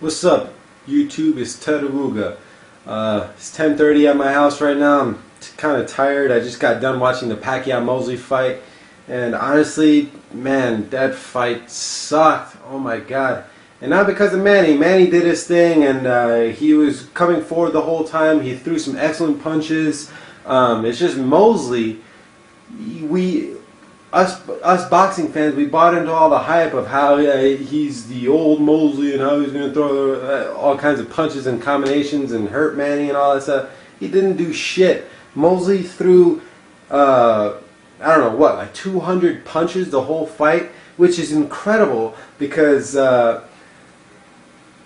What's up, YouTube? It's Tadaruga. It's 10:30 at my house right now. I'm kind of tired. I just got done watching the Pacquiao Mosley fight, and honestly, man, that fight sucked. Oh my God! And not because of Manny. Manny did his thing, and he was coming forward the whole time. He threw some excellent punches. It's just Mosley. Us boxing fans, we bought into all the hype of how he's the old Mosley and how he's going to throw all kinds of punches and combinations and hurt Manny and all that stuff. He didn't do shit. Mosley threw, I don't know what, like 200 punches the whole fight, which is incredible because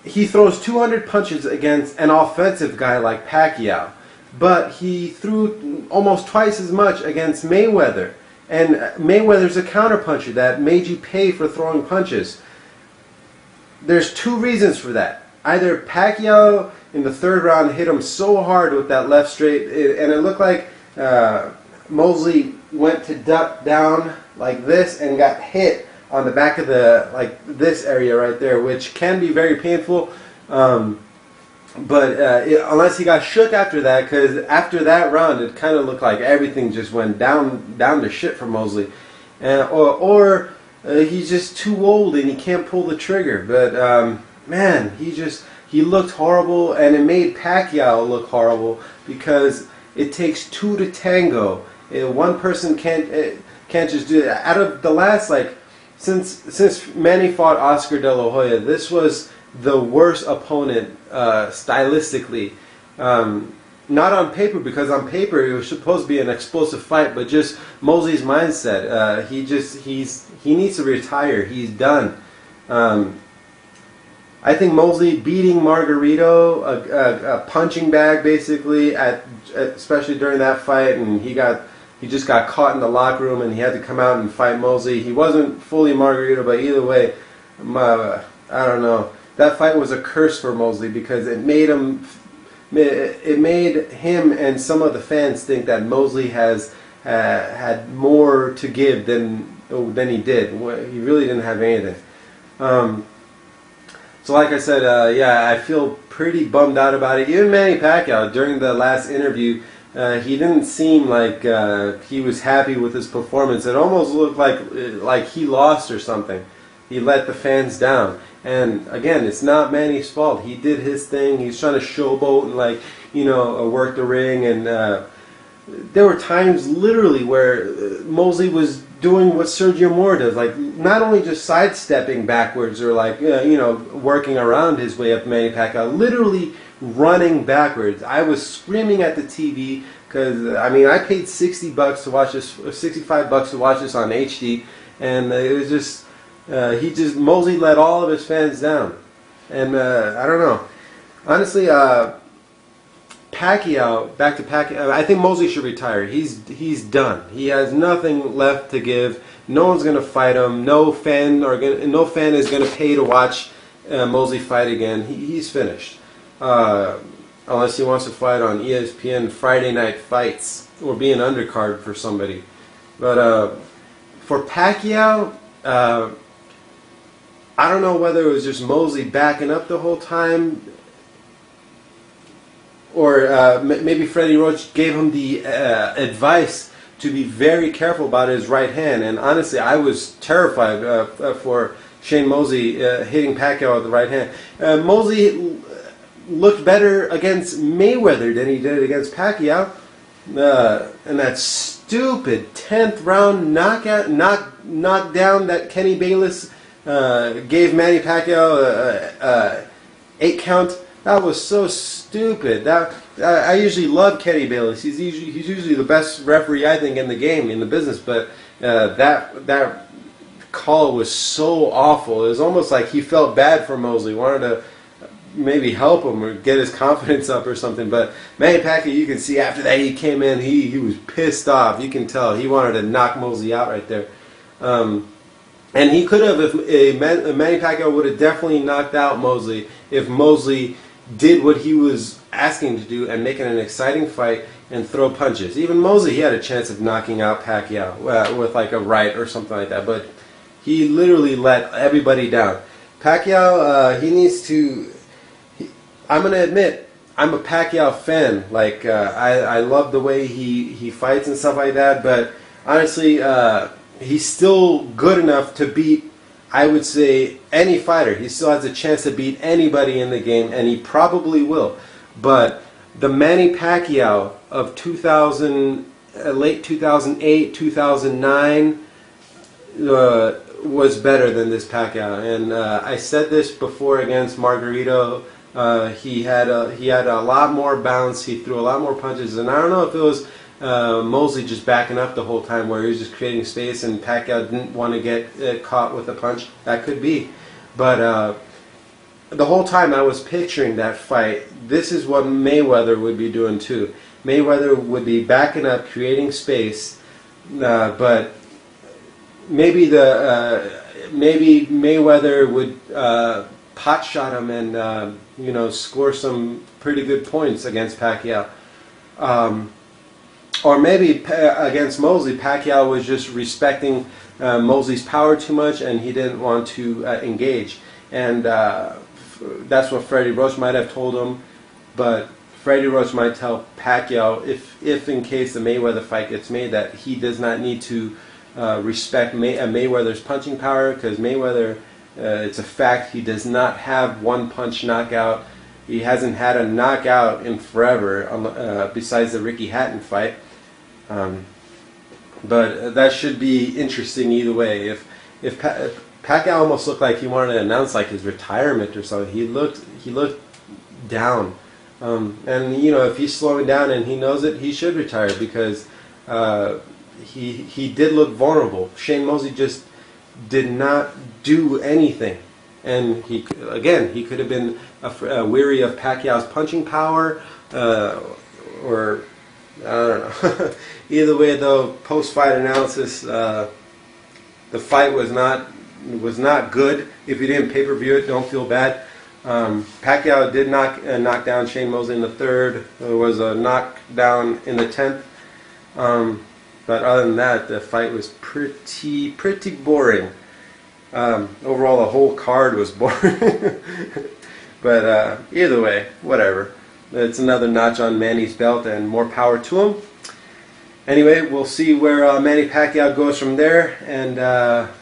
he throws 200 punches against an offensive guy like Pacquiao, but he threw almost twice as much against Mayweather. And Mayweather's a counterpuncher that made you pay for throwing punches. There's two reasons for that. Either Pacquiao in the third round hit him so hard with that left straight, and it looked like Mosley went to duck down like this and got hit on the back of the, like this area right there, which can be very painful. But unless he got shook after that, because after that round it kind of looked like everything just went down to shit for Mosley, or he's just too old and he can't pull the trigger. But man, he looked horrible, and it made Pacquiao look horrible because it takes two to tango. One person can't just do it. Out of the last, like, since Manny fought Oscar De La Hoya, this was the worst opponent stylistically. Not on paper, because on paper it was supposed to be an explosive fight, but just Mosley's mindset. He needs to retire. He's done. I think Mosley beating Margarito, a punching bag basically, especially during that fight, and he just got caught in the locker room and he had to come out and fight Mosley. He wasn't fully Margarito, but either way, I don't know. That fight was a curse for Mosley because it made him and some of the fans think that Mosley has had more to give than he did. He really didn't have anything. So like I said, yeah, I feel pretty bummed out about it. Even Manny Pacquiao, during the last interview, he didn't seem like he was happy with his performance. It almost looked like he lost or something. He let the fans down. And again, it's not Manny's fault. He did his thing. He's trying to showboat and work the ring. And there were times literally where Mosley was doing what Sergio Mora does, like not only just sidestepping backwards or working around his way up Manny Pacquiao, literally running backwards. I was screaming at the TV because I paid $60 to watch this, or $65 to watch this on HD, and it was just. Mosley let all of his fans down, and I don't know. Honestly, Pacquiao, back to Pacquiao. I think Mosley should retire. He's done. He has nothing left to give. No one's gonna fight him. No fan is gonna pay to watch Mosley fight again. He's finished. Unless he wants to fight on ESPN Friday Night Fights or be an undercard for somebody. But for Pacquiao. I don't know whether it was just Mosley backing up the whole time, or maybe Freddie Roach gave him the advice to be very careful about his right hand. And honestly, I was terrified for Shane Mosley hitting Pacquiao with the right hand. Mosley looked better against Mayweather than he did against Pacquiao. And that stupid 10th round knockdown that Kenny Bayless gave Manny Pacquiao 8 count. That was so stupid. I usually love Kenny Bayless. He's usually the best referee, I think, in the game, in the business. But that call was so awful. It was almost like he felt bad for Mosley, wanted to maybe help him or get his confidence up or something. But Manny Pacquiao, you can see after that he came in, he was pissed off. You can tell he wanted to knock Mosley out right there. And he could have, if Manny Pacquiao would have definitely knocked out Mosley if Mosley did what he was asking to do and making an exciting fight and throw punches. Even Mosley, he had a chance of knocking out Pacquiao with like a right or something like that, but he literally let everybody down. Pacquiao, he needs to I'm gonna admit, I'm a Pacquiao fan. Like I love the way he fights and stuff like that. But honestly, he's still good enough to beat, I would say, any fighter. He still has a chance to beat anybody in the game, and he probably will. But the Manny Pacquiao of 2000, late 2008, 2009 was better than this Pacquiao. And I said this before against Margarito. He had a lot more bounce. He threw a lot more punches, and I don't know if it was Mosley just backing up the whole time, where he was just creating space, and Pacquiao didn't want to get caught with a punch. That could be, but the whole time I was picturing that fight. This is what Mayweather would be doing too. Mayweather would be backing up, creating space, but maybe maybe Mayweather would pot shot him and score some pretty good points against Pacquiao. Or maybe against Mosley, Pacquiao was just respecting Mosley's power too much, and he didn't want to engage. And that's what Freddie Roach might have told him. But Freddie Roach might tell Pacquiao, if in case the Mayweather fight gets made, that he does not need to respect Mayweather's punching power, because Mayweather, it's a fact, he does not have one punch knockout. He hasn't had a knockout in forever, besides the Ricky Hatton fight. But that should be interesting either way. If Pacquiao almost looked like he wanted to announce like his retirement or something. He looked down. And if he's slowing down and he knows it, he should retire, because he did look vulnerable. Shane Mosley just did not do anything, and he could have been weary of Pacquiao's punching power, or I don't know. Either way, though, post-fight analysis, the fight was not good. If you didn't pay-per-view it, don't feel bad. Pacquiao did knock down Shane Mosley in the third. There was a knockdown in the 10th. But other than that, the fight was pretty boring. Overall, the whole card was boring. But either way, whatever. It's another notch on Manny's belt, and more power to him. Anyway, we'll see where Manny Pacquiao goes from there. And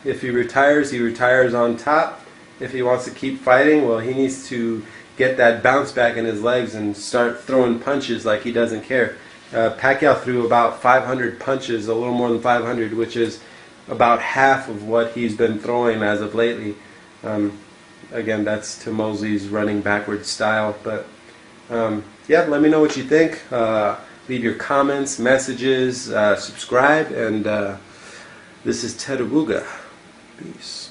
if he retires on top. If he wants to keep fighting, well, he needs to get that bounce back in his legs and start throwing punches like he doesn't care. Pacquiao threw about 500 punches, a little more than 500, which is about half of what he's been throwing as of lately. Again, that's to Mosley's running backwards style. But yeah, let me know what you think. Leave your comments, messages, subscribe, and this is Ted Aruga. Peace.